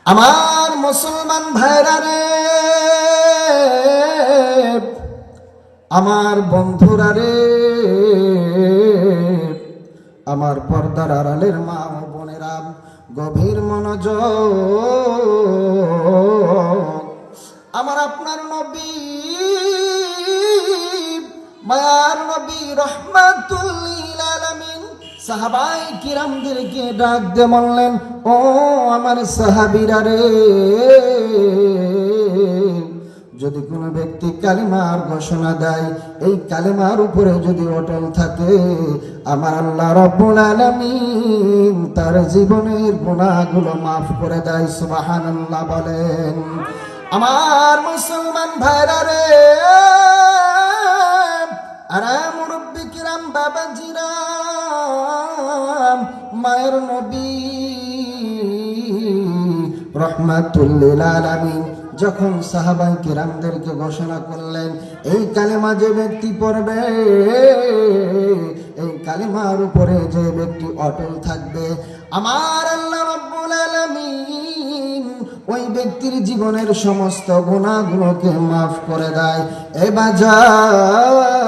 আমার মুসলমান ভাইরা রে, আমার বন্ধুরা রে, আমার পর্দার আড়ালের মা ও বোনেরা, গভীর মনোযোগ। আমার আপনার নবী, মায়ার নবী রহমাতুল লিল আলামিন সাহাবায়ে কিরামদেরকে ডাক দিয়ে বললেন, ও আমার সাহাবীরা রে, যদি কোনো ব্যক্তি কালিমার ঘোষণা দেয়, এই কালিমার উপরে যদি অটল থাকে, আমার আল্লাহ রাব্বুল আলামিন তার জীবনের গুনাহগুলো মাফ করে দেয়। সুবহানাল্লাহ বলেন। আমার মুসলমান ভাইরা রে, আরে মুরব্বি কিরাম, বাবাজিরা, মায়ের নবী রহমাতুল লিল আলামিন যখন সাহাবায়ে কিরামদেরকে ঘোষণা করলেন, এই কালেমা যে ব্যক্তি পড়বে, এই কালেমার উপরে যে ব্যক্তি অটল থাকবে, আমার আল্লাহ রাব্বুল আলামিন ওই ব্যক্তির জীবনের সমস্ত গুনাহগুলোকে মাফ করে দেয়। এ বাজার,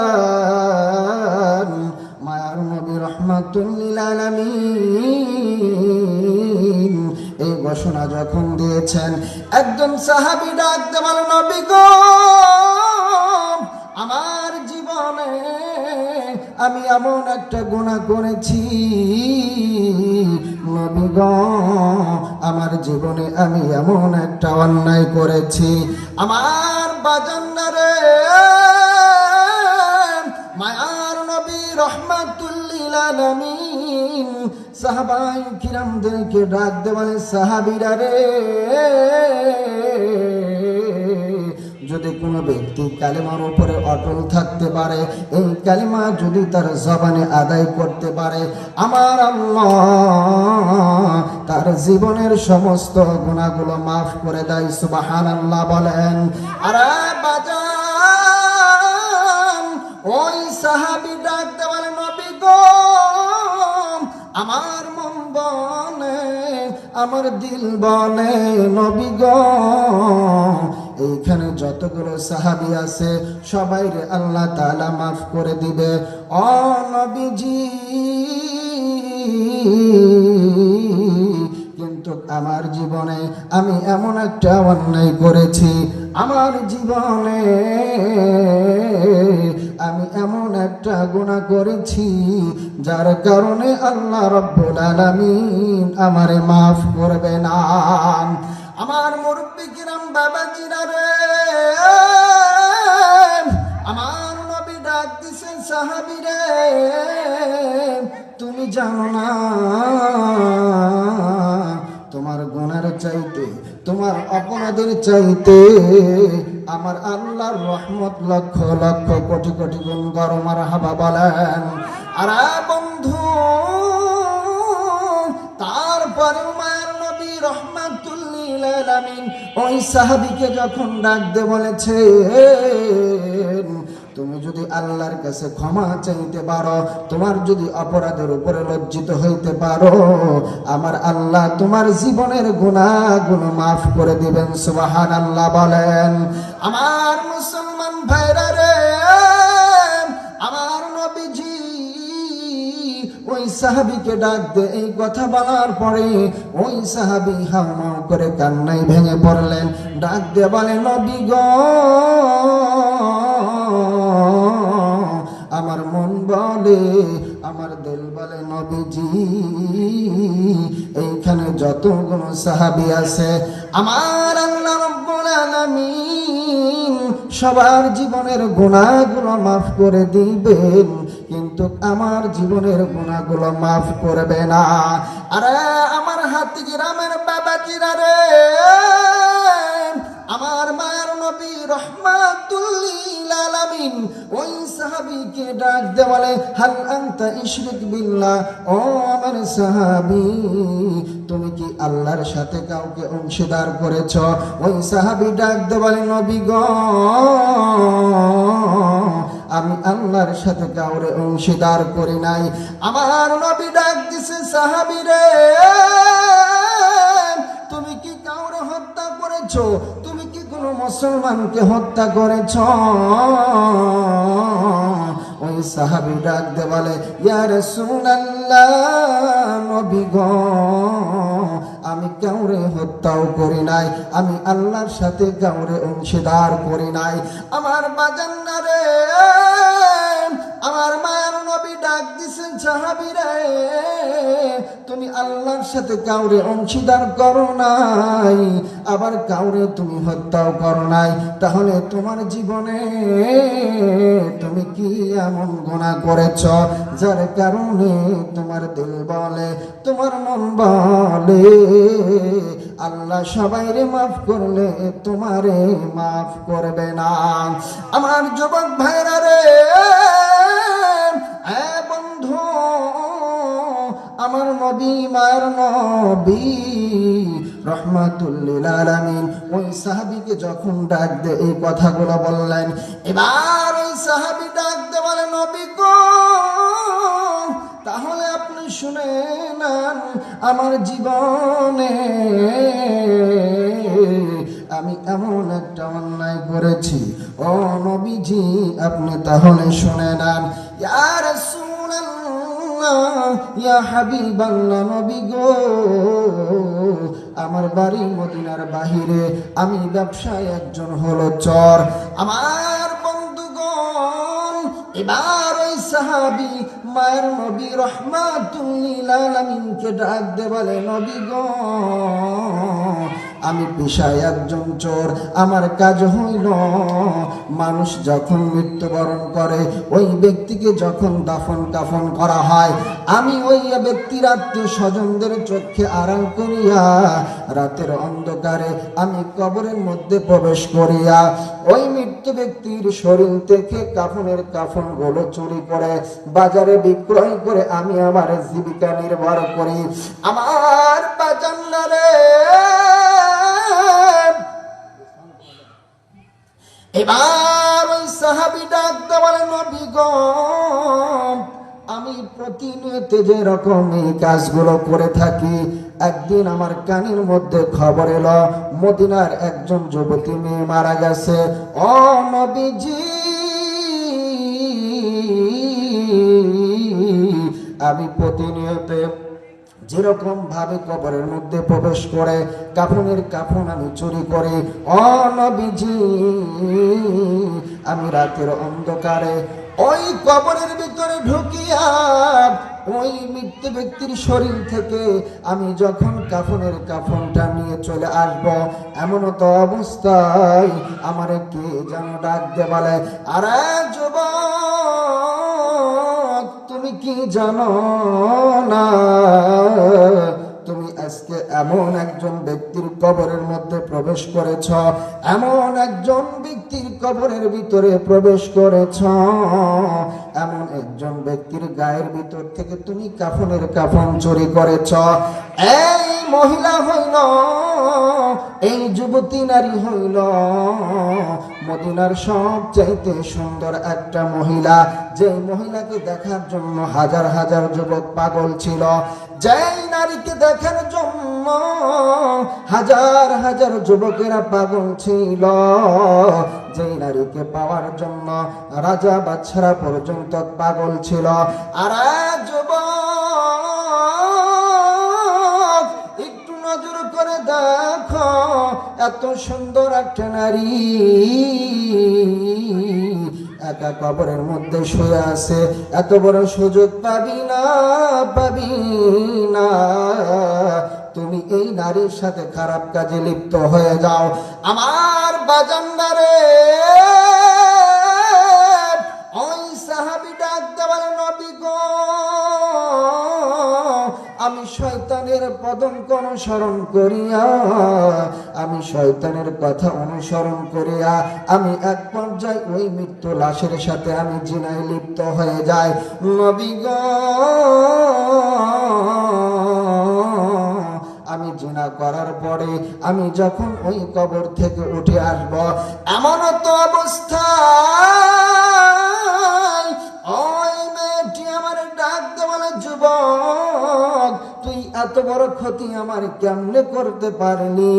মায়ার নবী রহমাতুল লিল আলামিন এই ঘোষণা যখন দিয়েছেন, একজন সাহাবী ডাকতে বলে, নবী গো, আমার জীবনে আমি এমন একটা গুনাহ করেছি, নবী গো, আমার জীবনে আমি এমন একটা অন্যায় করেছি। আমার বাজান্নারে, মায়ার নবী রহমাতুল লিল আলামিন সাহাবায়ে কিরামদেরকে ডাক দিয়ে বলে, সাহাবীরা রে, যদি কোনো ব্যক্তি কালেমার উপরে অটল থাকতে পারে, এই কালেমা যদি তার জবানে আদায় করতে পারে, আমার আল্লাহ তার জীবনের সমস্ত গুনাহগুলো মাফ করে দেয়। সুবহানাল্লাহ বলেন। আরে বাজান, ওই সাহাবী ডাকতে বলে, নবী গো, আমার মন বলে, আমার দিল বলে, নবী গো, এইখানে যতগুলো সাহাবী আছে সবাইরে আল্লাহ তাআলা মাফ করে দিবে। ও নবীজি, কিন্তু আমার জীবনে আমি এমন একটা অন্যায় করেছি, আমার জীবনে আমি এমন একটা গুনাহ করেছি, যার কারণে আল্লাহ রাব্বুল আলামিন আমারে মাফ করবে না। আমার মুরব্বি কিরাম, বাবাজিরা রে, আমার নবী ডাক দিছেন, সাহাবী রে, তুমি জানো না, তোমার গুনার চাইতে, তোমার অপরাধের চাইতে আমার আল্লাহর রহমত লক্ষ লক্ষ কোটি কোটি গুণ বড়। মারহাবা বলেন। আরে বন্ধু, তারপরেও মায়ের নবী রহমাতুল লিল আলামিন ওই সাহাবীকে যখন ডাক দিয়ে বলেছে, তুমি যদি আল্লাহর কাছে ক্ষমা চাইতে পারো, তোমার যদি অপরাধের উপরে লজ্জিত হইতে পারো, আমার আল্লাহ তোমার জীবনের গুনাহগুলো মাফ করে দিবেন। সুবহানাল্লাহ বলেন। আমার মুসলমান ভাইরা রে, আমার নবীজি ওই সাহাবীকে ডাক দিয়ে এই কথা বলার পরে ওই সাহাবী হাউমাউ করে কান্নায় ভেঙে পড়লেন। ডাক দিয়ে বলে, নবী গো, আমার মন বলে, আমার দিল বলে, নবীজি, এইখানে যতগুলো সাহাবী আছে, আমার আল্লাহ রাব্বুল আলামিন সবার জীবনের গুনাহগুলো মাফ করে দিবেন, কিন্তু আমার জীবনের গুনাহগুলো মাফ করবে না। আরে আমার হাতি গ্রামের বাবাজিরা রে, আমার মায়ের নবী রহমাতুল লিল আলামিন ওই সাহাবীকে ডাক দিয়ে বলে, হাল আনতা ইশরিক বিল্লাহ, ও আমার সাহাবী, তুমি কি আল্লাহর সাথে কাউকে অংশীদার করেছ? ওই সাহাবী ডাক দিয়ে বলে, নবী গো, আমি আল্লাহর সাথে কাউরে অংশীদার করি নাই। আমার নবী ডাক দিছে, সাহাবী রে, তুমি কি কাউরে করেছো? তুমি কি কোনো মুসলমানকে হত্যা করেছ? ওই সাহাবী ডাক দে বলে, ইয়া রাসূলুল্লাহ, নবী গো, আমি কাউরে হত্যাও করি নাই, আমি আল্লাহর সাথে কাউরে অংশীদার করি নাই। আমার বাজান্না রে, আমার মায়ের নবী ডাক দিছেন, সাহাবীরা তুমি আল্লাহর সাথে কাউরে অংশীদার করো নাই, আবার কাউরে তুমি হত্যাও করো নাই, তাহলে তোমার জীবনে তুমি কি এমন গুনাহ করেছ যার কারণে তোমার দিল বলে, তোমার মন বলে আল্লাহ সবাইরে মাফ করলে তোমারে মাফ করবে না? আমার যুবক ভাইরা রে, বন্ধু, আমার নবী, মায়ের নবী রহমাতুল লিল আলামিন ওই সাহাবীকে যখন ডাক দে এই কথাগুলো বললেন, এবার ওই সাহাবী ডাক দে বলে, নবী গো, তাহলে আপনি শুনে নেন, আমার জীবনে আমি এমন একটা অন্যায় করেছি। ও নবীজি, আপনি তাহলে শুনে নেন। ইয়া রাসূলুল্লাহ, ইয়া হাবিবাল্লাহ, নবী গো, আমার বাড়ি মদিনার বাহিরে, আমি ব্যবসায় একজন হলো চর। আমার বন্ধুগণ, এবার ওই সাহাবী মায়ের নবী রহমাতুল লিল আলামিনকে ডাক দে বলে, নবী গো, আমি পেশায় একজন চোর। আমার কাজ হইল, মানুষ যখন মৃত্যুবরণ করে ওই ব্যক্তিকে যখন দাফন কাফন করা হয়, আমি ওই ব্যক্তির আত্মীয় স্বজনদের চোখে আড়াল করিয়া রাতের অন্ধকারে আমি কবরের মধ্যে প্রবেশ করিয়া ওই মৃত্যু ব্যক্তির শরীর থেকে কাফনের কাফনগুলো চুরি করে বাজারে বিক্রয় করে আমি আমার জীবিকা নির্ভর করি। আমার বাজান্নারে, এবার ওই সাহাবী ডাক দে বলে, নবী গো, আমি প্রতিনিয়ত যে রকম এই কাজগুলো করে থাকি, একদিন আমার কানের মধ্যে খবর এলো মদিনার একজন যুবতী মেয়ে মারা গেছে। ও নবীজি, আমি প্রতিনিয়ত যেরকম ভাবে কবরের মধ্যে প্রবেশ করে কাফনের কাফন আমি চুরি করি, ও নবীজি, আমি রাতের অন্ধকারে ওই কবরের ভিতরে ঢুকিয়া ওই মৃত্যু ব্যক্তির শরীর থেকে আমি যখন কাফনের কাফনটা নিয়ে চলে আসব, এমন তো অবস্থায় আমার কে যেন ডাক দে বলে, আরে যুবক, তুমি কি জানো না তুমি আজকে এমন একজন ব্যক্তির কবরের মধ্যে প্রবেশ করেছ, এমন একজন ব্যক্তির কবরের ভিতরে প্রবেশ করেছ, এমন একজন ব্যক্তির গায়ের ভিতর থেকে তুমি কাফনের কাফন চুরি করেছ। এই মহিলা হইল, এই যুবতী নারী হইল মদিনার সবচাইতে সুন্দর একটা মহিলা, যে মহিলাকে দেখার জন্য হাজার হাজার যুবক পাগল ছিল, যেই নারীকে দেখার জন্য হাজার হাজার যুবকেরা পাগল ছিল, যেই নারীকে পাওয়ার জন্য রাজা বাদশারা পর্যন্ত পাগল ছিল। আর যুবক, একটু নজর করে দেখো, এত সুন্দর একটা নারী একা কবরের মধ্যে শুয়ে আছে, এত বড় সুযোগ পাবি না, পাবি না। তুমি এই নারীর সাথে খারাপ কাজে লিপ্ত হয়ে যাও। আমার বাজান্দারে, ওই সাহাবী ডাক দে বলে, নবী গো, আমি শয়তানের পদঙ্ক অনুসরণ করিয়া, আমি শয়তানের কথা অনুসরণ করিয়া আমি এক পর্যায়ে ওই মৃত্যু লাশের সাথে আমি জিনায় লিপ্ত হয়ে যাই। নবী গো, আমি জিনা করার পরে আমি যখন ওই কবর থেকে উঠে আসব, এমন তো অবস্থা ওই মেয়েটি আমার ডাক দে বলে, যুবক, তুই এত এত বড় ক্ষতি আমার কেমনে করতে পারলি?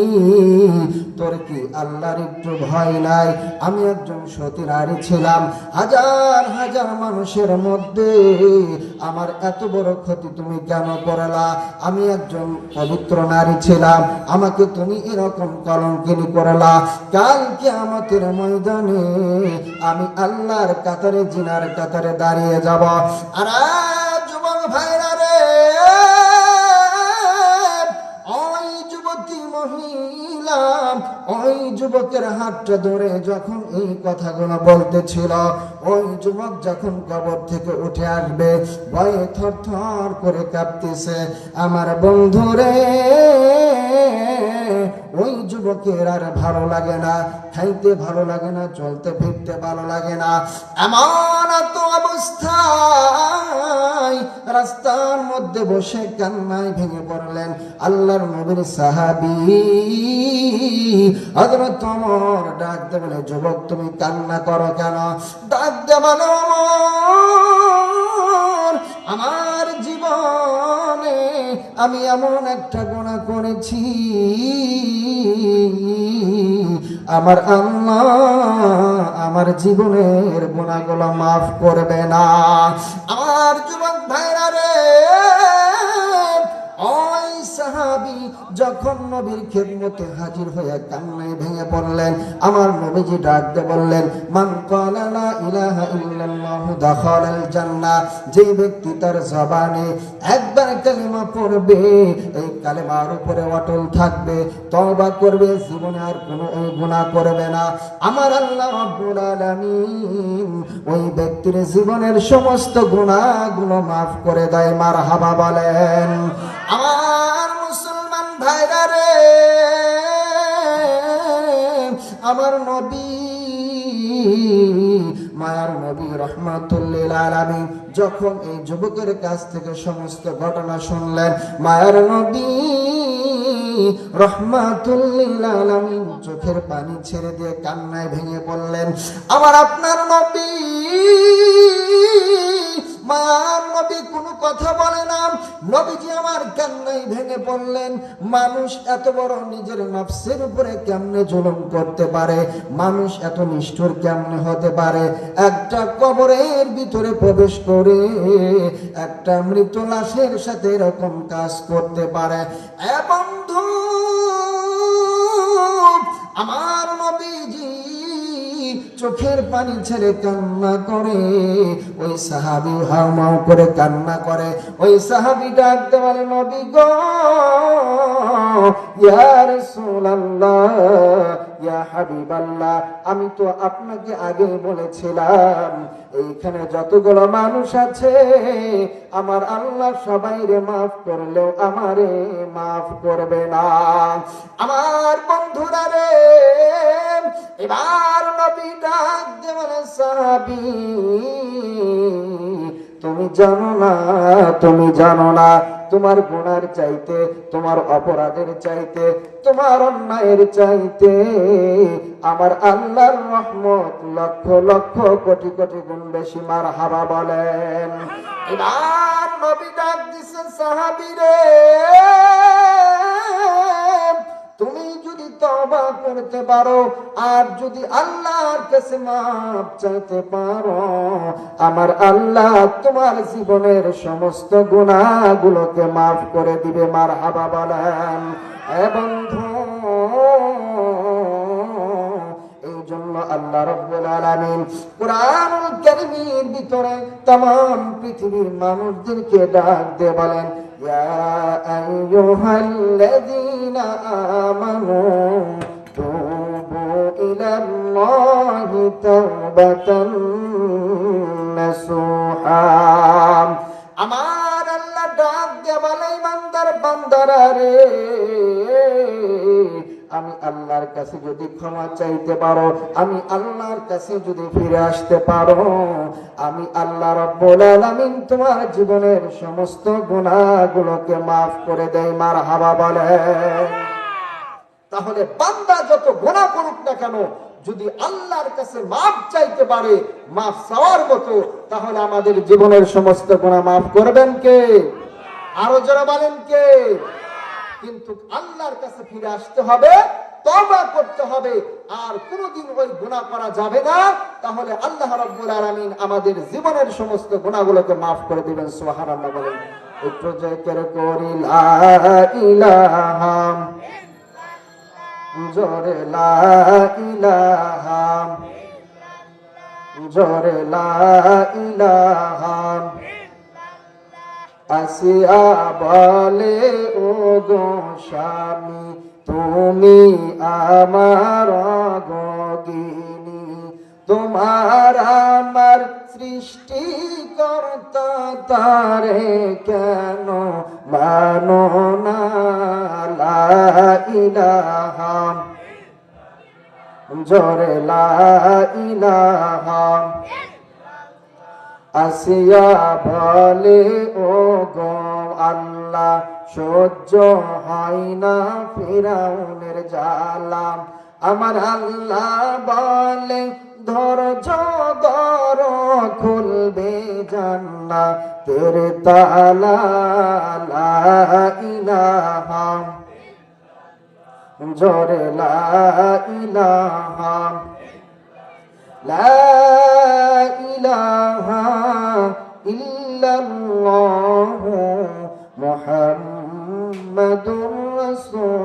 তোর কি আল্লাহর একটু ভয় নাই? আমি একজন সতী নারী ছিলাম, হাজার হাজার মানুষের মধ্যে আমার এত বড় ক্ষতি তুমি কেন করলা? আমি একজন পবিত্র নারী ছিলাম, আমাকে তুমি এরকম কলঙ্কিনী করলা। কাল কিয়ামতের ময়দানে আমি আল্লাহর কাতারে, জিনার কাতারে দাঁড়িয়ে যাব। আর যুবক ভাইরা রে, ওই যুবতী মহিলা ওই যুবকের হাতটা ধরে যখন এই কথাগুলো বলতেছিল, ওই যুবক যখন কবর থেকে উঠে আসবে ভয়ে থরথর করে কাঁপতেছে। আমার বন্ধুরে, ওই যুবকের আর ভালো লাগে না, খাইতে ভালো লাগে না, চলতে ফিরতে ভালো লাগে না। এমন তো অবস্থায় রাস্তার মধ্যে বসে কান্নায় ভেঙে পড়লেন আল্লাহর নবীর সাহাবী হযরত ওমর। ডাক দিয়ে বলে, যুবক তুমি কান্না করো কেন? ডাক দিয়ে বলে, ওমর, আমার জীবনে আমি এমন একটা গুনাহ করেছি, আমার আল্লাহ আমার জীবনের গুনাহগুলো মাফ করবে না। আমার যুবক ভাইরা রে, ওই সাহাবী যখন নবীর খেদমতে হাজির হয়ে কান্নায় ভেঙে পড়লেন, আমার নবীজি ডাক দিয়ে বললেন, মান ক্বালা লা ইলাহা ইল্লাল্লাহু দাখালাল জান্নাহ। যে ব্যক্তি তার জবানে একবার কালিমা পড়বে, এই কালিমার উপরে অটল থাকবে, তওবা করবে, জীবনে আর কোনো গুনাহ করবে না, আমার আল্লাহ রাব্বুল আলামিন ওই ব্যক্তির জীবনের সমস্ত গুনাহগুলো মাফ করে দেয়। মারহাবা বলেন। আমার মুসলমান ভাইরা রে, আমার নবী, মায়ার নবী রাহমাতুল লিল আলামিন যখন এই যুবকের কাছ থেকে সমস্ত ঘটনা শুনলেন, মায়ার নবী রাহমাতুল লিল আলামিন চোখের পানি ছেড়ে দিয়ে কান্নায় ভেঙে পড়লেন। আমার আপনার নবী, মায়ার নবী কোনো কথা বলে না, নবীজি আমার কান্নায় ভেঙে পড়লেন। মানুষ এত বড় নিজের নফসের উপরে কেমনে জুলুম করতে পারে? মানুষ এত নিষ্ঠুর কেমনে হতে পারে? একটা কবরের ভিতরে প্রবেশ করে একটা মৃত লাশের সাথে এরকম কাজ করতে পারে? এ বন্ধু, আমার নবীজি চোখের পানি ছেড়ে কান্না করে, ওই সাহাবী হাউমাউ করে কান্না করে। ওই সাহাবী ডাকতে বলে, নবী গো, ইয়া রাসূলুল্লাহ, ইয়া হাবিবাল্লাহ, আমি তো আপনাকে আগে বলেছিলাম এইখানে যতগুলো মানুষ আছে আমার আল্লাহ সবাইরে মাফ করলেও আমারে মাফ করবে না। আমার বন্ধুরা রে, এবার নবী ডাক দিয়ে বলে, সাহাবী তুমি জানো না, তুমি জানো না, তোমার গুনার চাইতে, তোমার অপরাধের চাইতে, তোমার অন্যায়ের চাইতে আমার আল্লাহর রহমত লক্ষ লক্ষ কোটি কোটি গুণ বেশি। মারহাবা বলেন। এবার নবী ডাক দিছে, সাহাবী রে, তুমি যদি তওবা করতে পারো আর যদি আল্লাহর কাছে মাফ চাইতে পারো, আমার আল্লাহ তোমার জীবনের সমস্ত গুনাহগুলোকে মাফ করে দিবে। মারহাবা বলেন। এ বন্ধু, এই জন্য আল্লাহ রাব্বুল আলামিন কুরআনুল কারীমের ভিতরে तमाम পৃথিবীর মানুষদেরকে ডাক দিয়ে বলেন, ইয়া আইয়ুহাল্লাযীনা আমানু তুবু ইলাল্লাহি তাওবাতান নাসুহা। আমার আল্লাহ ডাক দিয়ে বলে, ইমানদার বান্দারা রে, আমি আল্লাহর কাছে যদি ক্ষমা চাইতে পারো, আমি আল্লাহর কাছে যদি ফিরে আসতে পারো, আমি আল্লাহ রাব্বুল আলামিন তোমার জীবনের সমস্ত গুনাহগুলোকে মাফ করে দেয়। মারহাবা বলেন। তাহলে বান্দা যত গুনাহ করুক না কেন, যদি আল্লাহর কাছে মাফ চাইতে পারে মাফ চাওয়ার মতো, তাহলে আমাদের জীবনের সমস্ত গুনাহ মাফ করবেন কে? আরো যারা বলেন কে? কিন্তু আল্লাহর কাছে ফিরে আসতে হবে, তওবা করতে হবে, আর কোনোদিন ওই গুনাহ করা যাবে না। তাহলে আল্লাহ রাব্বুল আলামিন আমাদের জীবনের সমস্ত গুনাহগুলোকে মাফ করে দিবেন। সুবহানাল্লাহ বলেন। একটু জিকির করি লা ইলাহা, জোরে লা ইলাহা, জোরে লা ইলাহা। আসিয়া বলে ও গো স্বামী, তুমি আমার গগিনী, তোমার আমার সৃষ্টিকর্তা, তারে কেন মানো না? লা ইলাহা, জোরে লা ইলাহা। আসিয়া বলে ও গো আল্লাহ, সহ্য হয় না ফিরাউনের জ্বালা। আমার আল্লাহ বলে ধৈর্য ধর, খুলবে জান্নাতের তালা। লা ইলাহা, জোরে লা ইলাহা, লা ইলাহা ইল্লাল্লাহু মুহাম্মাদুর রাসূলুল্লাহ।